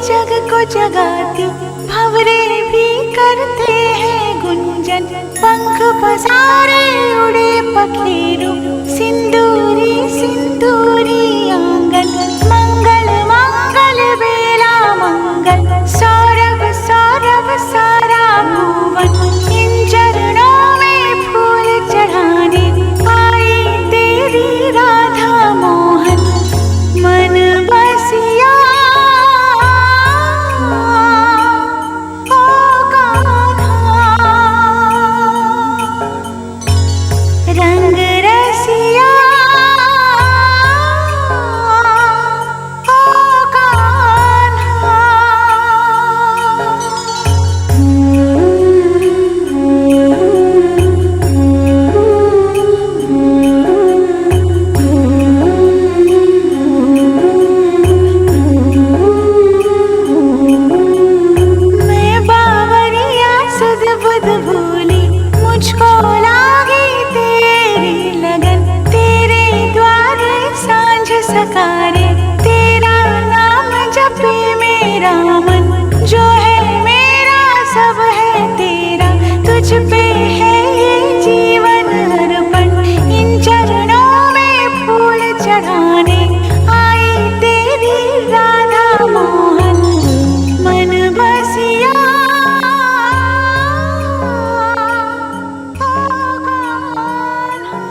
जग को जगाती, भंवरे भी करते हैं गुंजन। पंख पसारे उड़े पखेरु, सिंदूरी सिंदूरी आंगन। मंगल मंगल बेला मंगल, सौरभ सौरभ सारा भुवन। इन चरणों में फूल चढ़ाने आई तेरी राधा मोहन। मन बसिया ओ कान्हा, रंग रसिया ओ कान्हा। मैं बावरिया सुध बुध भूली, मुझको लागी तेरी लगन। तेरे द्वारे सांझ सकारे, तेरा नाम जपे मेरा मन। जो है मेरा सब है तेरा, तुझ पे है ये जीवन अर्पण। इन चरणों में फूल चढ़ाने आई तेरी राधा मोहन। मन बसिया ओ कान्हा।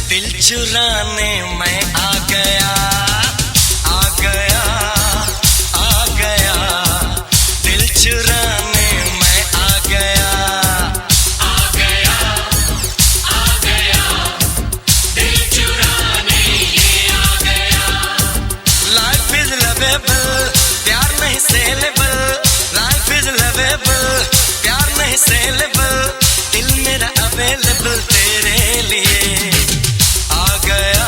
दिल चुराने मैं आ गया, आ गया, आ गया। दिल चुराने मैं आ गया, आ गया, आ गया। दिल चुराने ये आ गया। लाइफ इज लवेबल, प्यार नहीं सेलेबल। लाइफ इज लवेबल, प्यार नहीं सेलेबल। दिल मेरा अवेलेबल तेरे लिए। आ गया,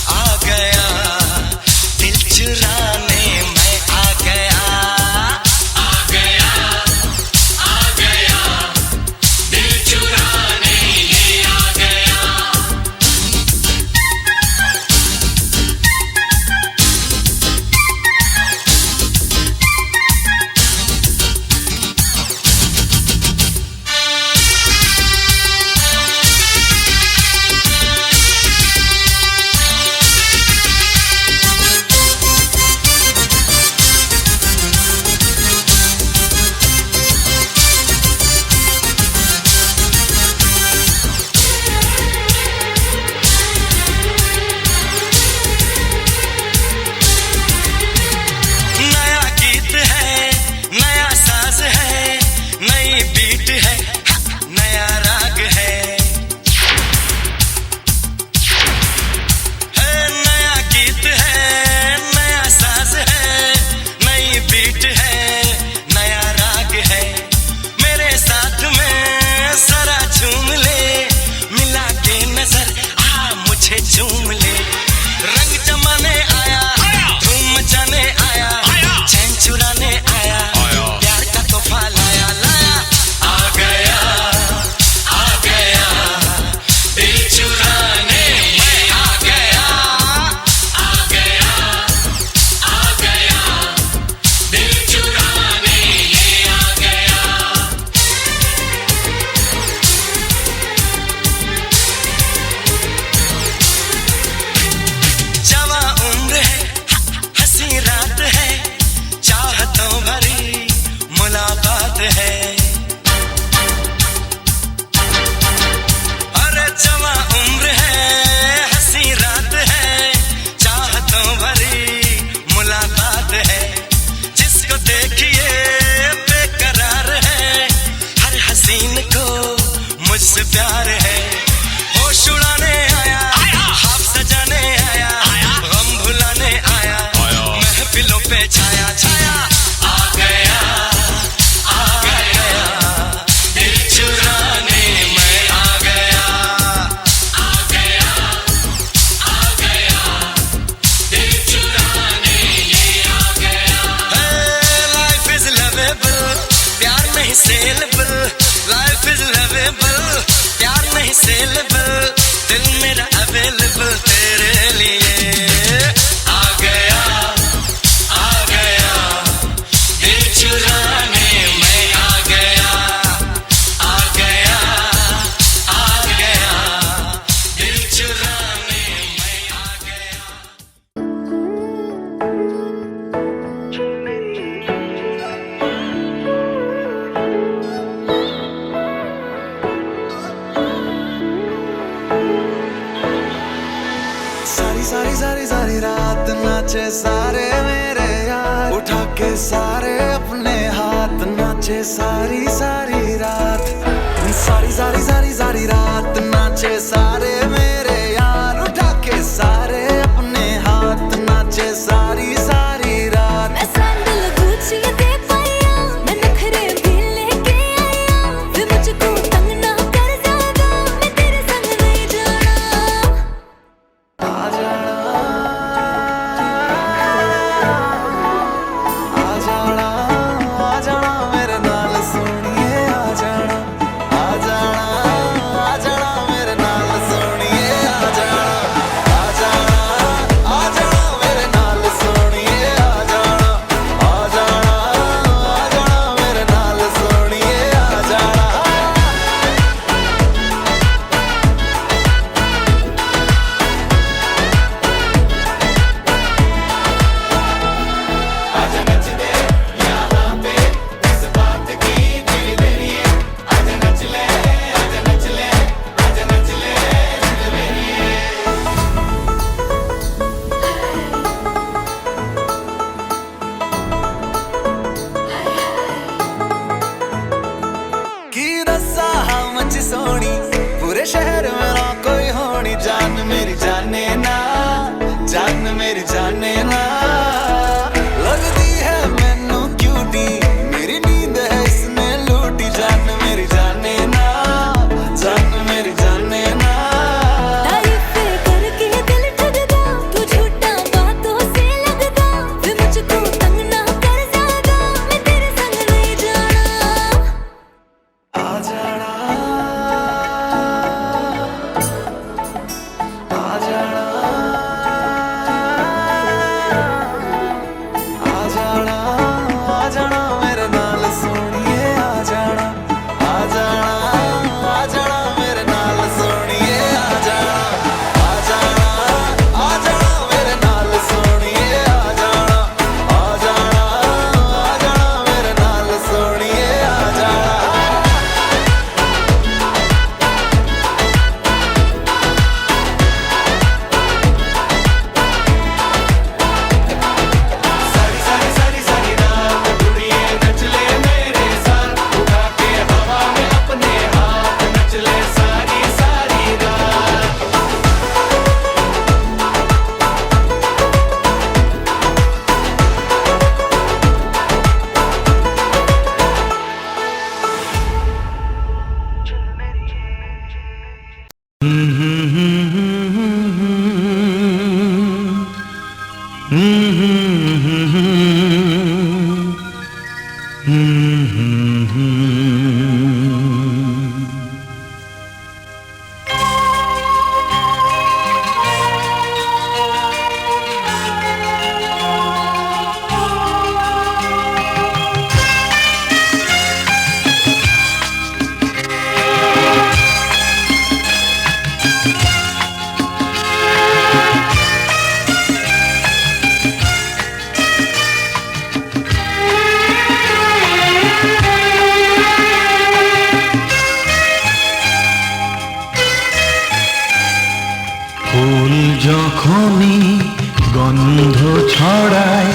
आ गया। दिल चुराने मैं आ गया, आ गया, आ गया। दिल चुराने ये आ गया। मुझसे प्यार है, होश उड़ाने आया, ख्वाब सजाने आया, गम भुलाने आया, महफिलों पे छाया छाया आ गया, आ गया, दिल चुराने मैं आ गया, आ गया, आ गया, दिल चुराने ये आ गया। लाइफ इज लवेबल, प्यार नहीं सेलेबल, लाइफ इज लवेबल, प्यार नहीं सेलेबल, दिल मेरा अवेलेबल तेरे लिए आ गया, आ गया, दिल चुराने मैं आ गया, आ गया, आ गया, दिल चुराने मैं आ गया। सारी रात नाचे सारे मेरे यार, उठा के सारे अपने हाथ नाचे सारी रात, सारी रात नाचे सारे मेरे यार, उठा के सारे अपने हाथ नाचे सारी रात। मैं सैंडल गुच्ची दे पाया, मैं नखरे भी लेके आया, वे मुझको तंग ना कर ज्यादा, मैं तेरे संग नहीं जाना। आ जाना, आ जाना मेरे नाल सोनिए, आ जाना, आ जाना मेरे नाल सोनिए, आ जाना, आ जाना मेरे नाल सोनिए, आ जाना, आ जाना मेरे नाल सोनिए, आ जाना। की दसा हम च सोनी, पूरे शहर में ना कोई होनी, जान मेरी जाने ना, जान मेरी जाने ना, लगदी है मैनू क्यूटी, मेरी नींद है इसने लूटी, जान मेरी जाने ना, जान मेरी जाने ना। तारीफें करके दिल ठगदा, तू झूठा बातों से लगदा, वे मुझको तंग ना कर ज्यादा, मैं तेरे संग नहीं जाना। आ जाना, आ जाना, आ जाना मेरे नाल सोनिए, आ जाना, आ जाना मेरे नाल सोनिए, आ जाना, आ जाना मेरे नाल सोनिए, आ जाना, आ जाना मेरे नाल सोनिए, आ जाना। सारी रात कुड़िए नच ले मेरे साथ, उठा के हवा में अपने हाथ नच ले सारी रात। ফুল যখনই গন্ধ ছড়ায়,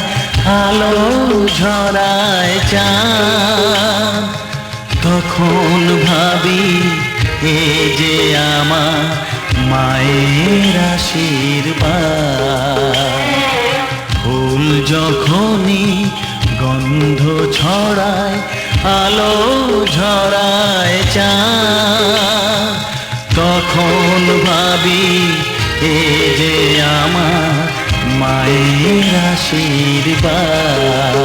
আলো ঝরায় চাঁদ, তখন ভাবি এ মায়ের আশীর্বাদ। ফুল যখনই গন্ধ ছড়ায়, আলো ঝরায় চাঁদ, তখন ভাবি এ যে আমার মায়ের আশীর্বাদ।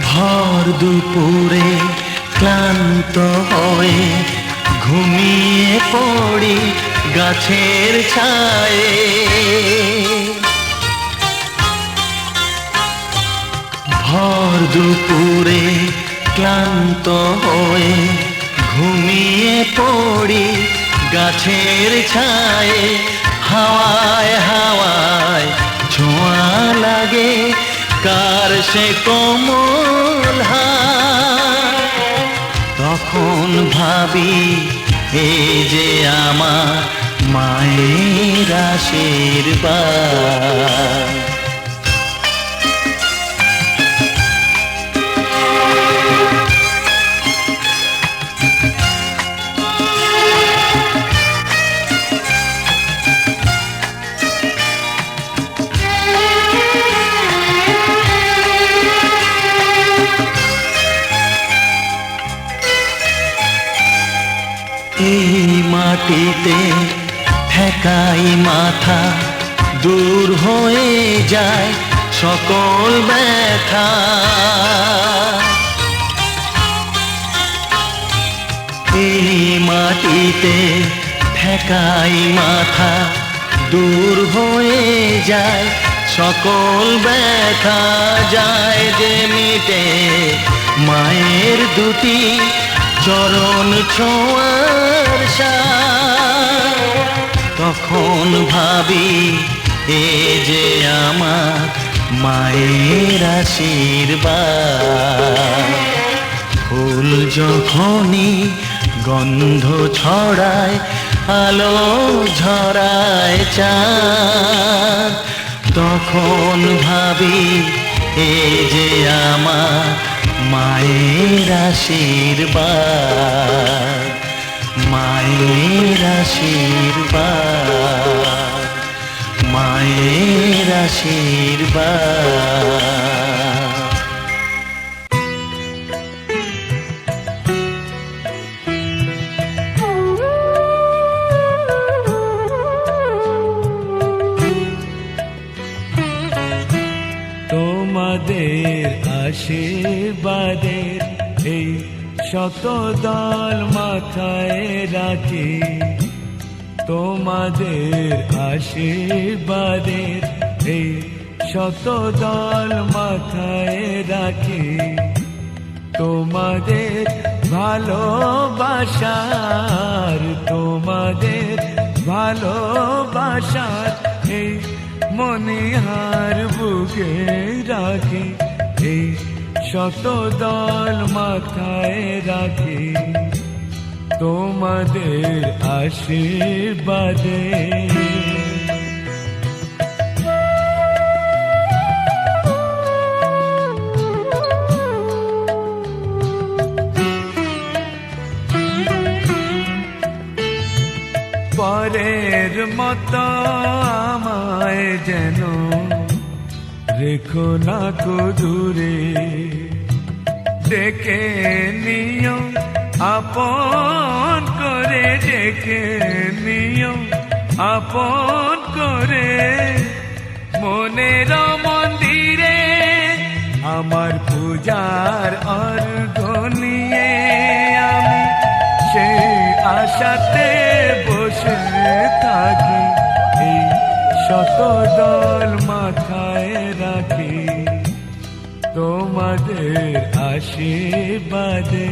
ভর দুপুরে ক্লান্ত হয়ে ঘুমিয়ে পড়ি গাছের ছায়ে, ভর দুপুরে ক্লান্ত হয়ে ঘুমিয়ে পড়ি গাছের ছায়ে। হাওয়ায় হাওয়ায় ছোঁয়া লাগে কার সে কোমল হাত, তখন ভাবি এ যে আমার মায়ের আশীর্বাদ। এই মাটিতে ঠেকাই মাথা, দূর হয়ে যায় সকল ব্যথা। এই মাটিতে ঠেকাই মাথা, দূর হয়ে যায় সকল ব্যথা। যায় যে মিটে মায়ের দুটি চরণ ছোঁয়ার সাথ, তখন ভাবি এ যে আমার মায়ের আশীর্বাদ। ফুল যখনই গন্ধ ছড়ায়, আলো ঝরায় চাঁদ, তখন ভাবি এ যে আমার মায়ের আশীর্বাদ, মায়ের আশীর্বাদ, মায়ের আশীর্বাদ। তোমাদের আশীর্বাদের এই শতদল মাথায় রাখি, তোমাদের আশীর্বাদের এই শতদল মাথায় রাখি। তোমাদের ভালোবাসার, তোমাদের ভালোবাসার এই মনিহার বুকে রাখি, এই শতদল মাথায় রাখি, তোমাদের আশীর্বাদে। পরের মতো আমায় যেন রেখো না কো দূরে, ডেকে নিও আপন করে, ডেকে নিও আপন করে। মনের মন্দিরে আমার পূজার অর্ঘ নিয়ে আমি সেই আশাতে বসে থাকি, এই শতদল মাথায় রাখি, তোমাদের আশীর্বাদে।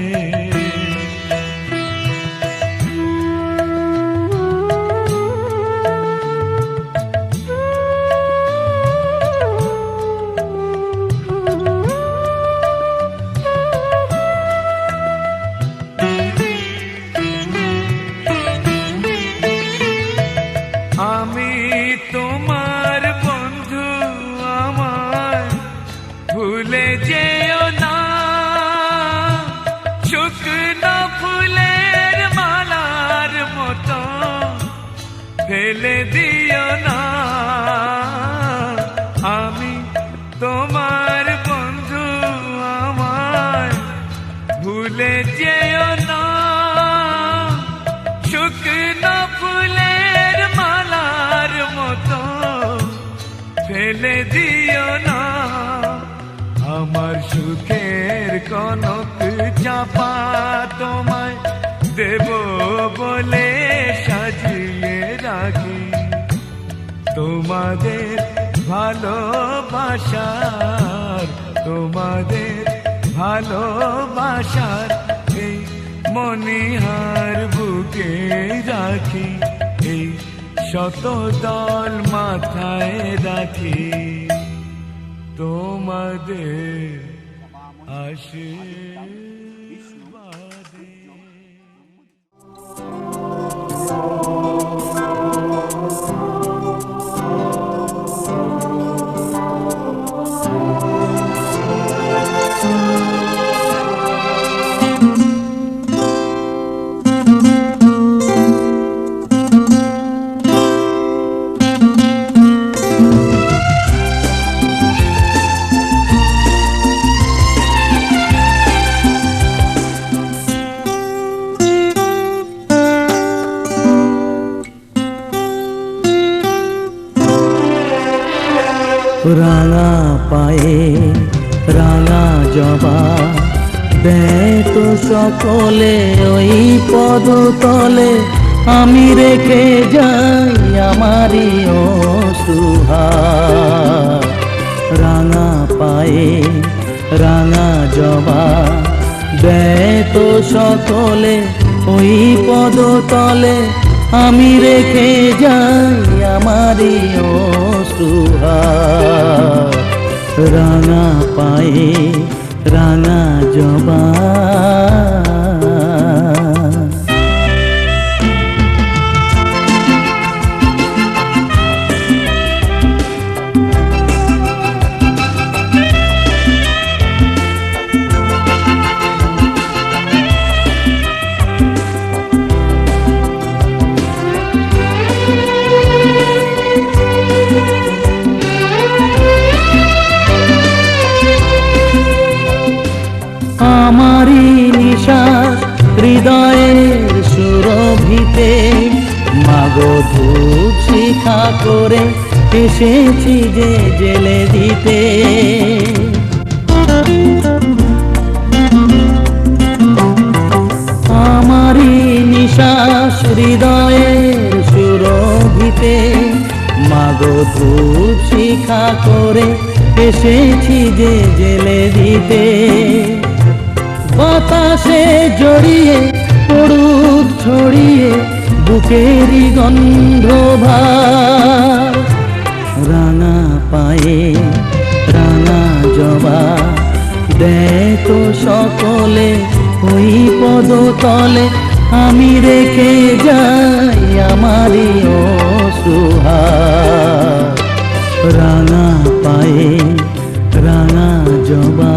ফেলে দিও না। আমি তোমার বন্ধু, আমায় ভুলে যেও না। শুকনো ফুলের মালার মতো ফেলে দিও না। আমার সুখের কনক চাপা তোমায় দেব বলে সাজিয়ে রাখি। তোমাদের ভালোবাসার, তোমাদের ভালোবাসার এই মনিহার বুকে রাখি, এই শত দল মাথায় রাখি। তোমাদের আশীর্বাদে। রাঙা পায়ে রাঙা জবা দেয় তো সকলে ওই পদতলে। আমি রেখে যাই আমারই অশ্রুহার। রাঙা পায়ে রাঙা জবা দেয় তো সকলে ওই পদতলে। আমি রেখে যাই আমারই অশ্রুহার। রাঙা পায়ে রাঙা জবা। আমারি নিশ্বাস হৃদয়ের সুরভিতে মাগো ধূপ শিখা করে এসেছি যে জেলে দিতে। আমারি নিশ্বাস হৃদয়ের সুরভিতে মাগো ধূপ শিখা করে এসেছি যে জেলে দিতে। বাতাসে জড়িয়ে পড়ুক ছড়িয়ে বুকেরই গন্ধভার। রাঙা পায়ে রাঙা জবা দেয় তো সকলে ওই পদতলে। আমি রেখে যাই আমারই অশ্রুহার। রাঙা পায়ে রাঙা জবা।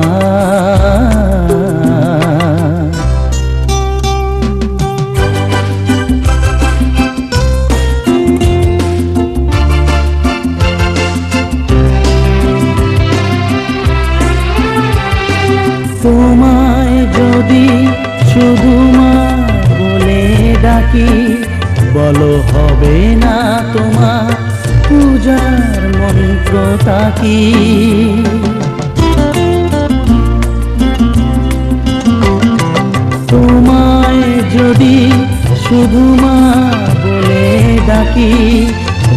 তোমায় যদি শুধু মা বলে ডাকি, বলো হবে না তোমার পূজার মন্ত্রটা কি? তোমায় যদি শুধু মা বলে ডাকি,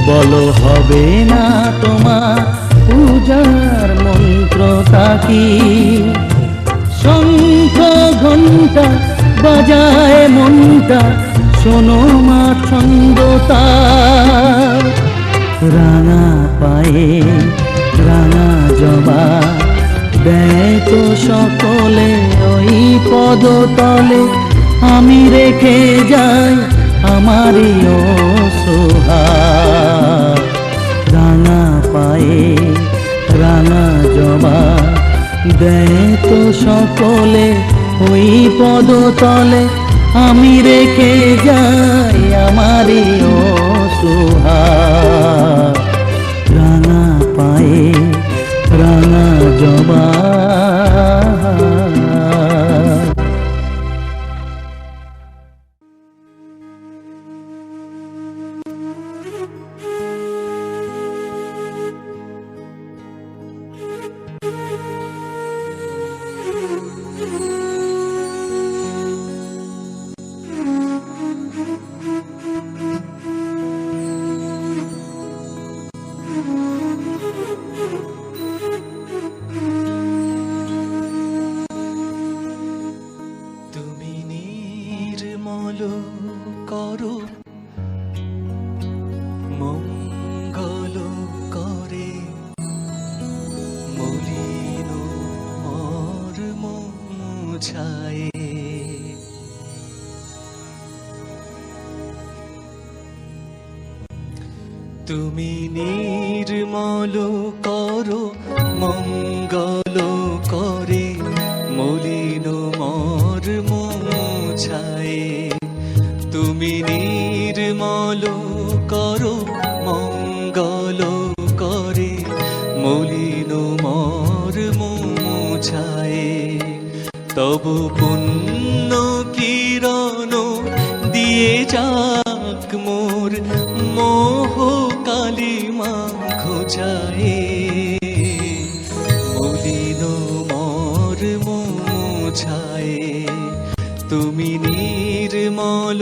বলো হবে না তোমার পূজার মন্ত্রটা কি? শঙ্খ ঘণ্টা বাজায় মনটা, শোনো মা ছন্দ তার। রাঙা পায়ে রাঙা জবা দেয় তো সকলে ওই পদতলে। আমি রেখে যাই আমারই অশ্রুহার। রাঙা পায়ে রাঙা জবা দেয় তো সকলে ওই পদতলে। আমি রেখে যাই আমারই সুহাগ রাঙা পায়ে রাঙা জবা তুমি নির্মল করো মঙ্গল করে মলিন মর্ম মুছায়ে তুমি নির্মল করো মঙ্গল করে মলিন মর্ম মুছায়ে তুমি নির্মল করো মঙ্গল করে মলিন মর্ম মুছায়ে তব পুণ্য কিরণ দিয়ে যাক মোর মোহ কালিমা ঘোচায়ে মলিন মর্ম মুছায়ে তুমি নির্মল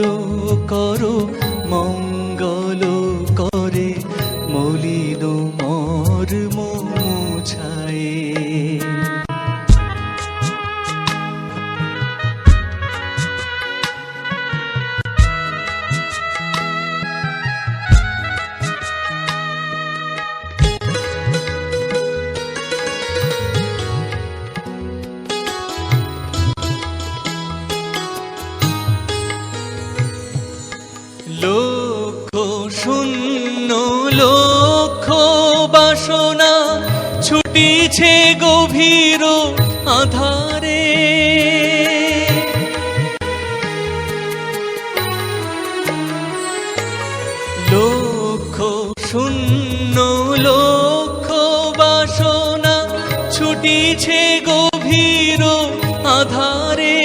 করো মঙ্গল করে মলিন মর্ম মুছায়ে লক্ষ শূন্য লক্ষ বাসনা ছুটিছে গভীর আধারে লক্ষ শূন্য লক্ষ বাসনা ছুটিছে গভীর আধারে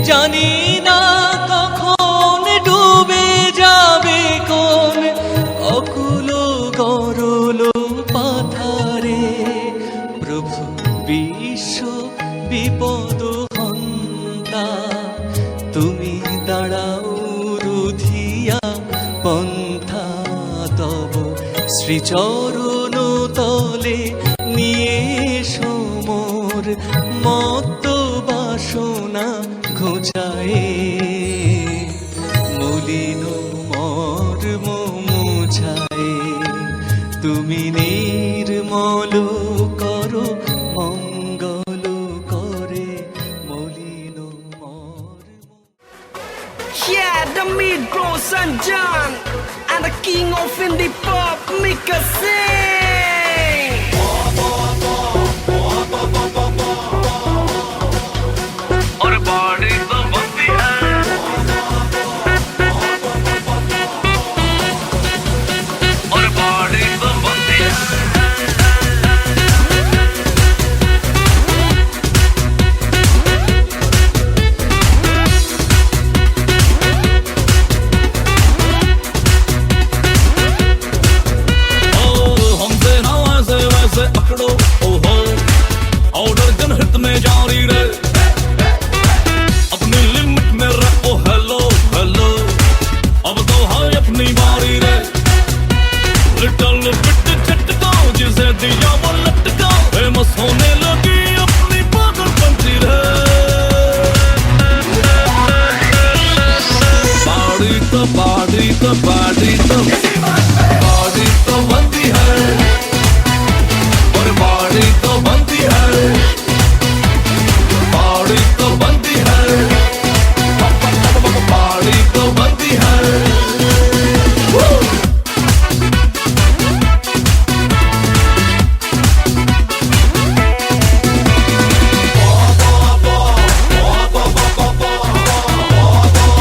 জানি না কখন ডুবে যাবে কোন অকুল গরল পাথারে প্রভু বিশ্ব বিপদ হন্তা তুমি দাঁড়াও রুধিয়া পন্থা তব শ্রীচরণ তলে নিয়ে সমর মত বাসনা ঘোচায়ে মলিন মর্ম মুছায়ে তুমি নির্মল করো মঙ্গল করে মলিন মর্ম Yeah, the mid-grow San John and the king of indie pop, Mika Singh. और बॉडी तो बनती है और बॉडी तो बनती है हमसे ना वैसे वैसे पकड़ो ओहो ऑर्डर गन हित में जारी रहे अपनी लिमिट में रखो हेलो हेलो अब तो है अपनी बारी रे लिटल बिट झटका जिसे दिया वो लटका फेमस होने लगी अपनी पागल बनती रे बाड़ी तो बाड़ी तो बाड़ी तो बाड़ी तो बनती है और बाड़ी तो बनती है बाड़ी तो बनती है बाड़ी तो बनती है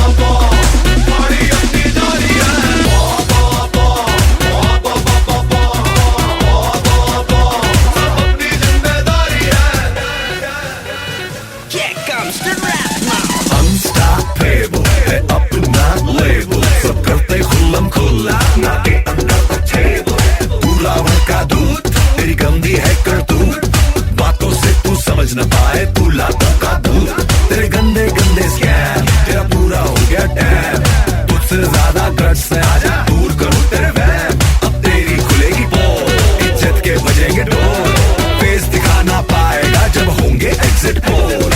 बाड़ी अपनी जारी है comes to rap now. Unstoppable है अपना लेबल, सब करते खुल्लम खुल्ला, ना के अंदर द टेबल। पूरा का दूध तेरी गंदी है करतूत, बातों से तू समझ न पाए तू लातों का दूध। तेरे गंदे गंदे स्कैम तेरा पूरा हो गया डैम, तुझसे ज्यादा गट्स से आजा दूर करूं तेरे वैम। अब तेरी खुलेगी पोल, इज्जत के बजेंगे ढोल, फेस दिखा ना पाएगा जब होंगे एग्जिट पोल।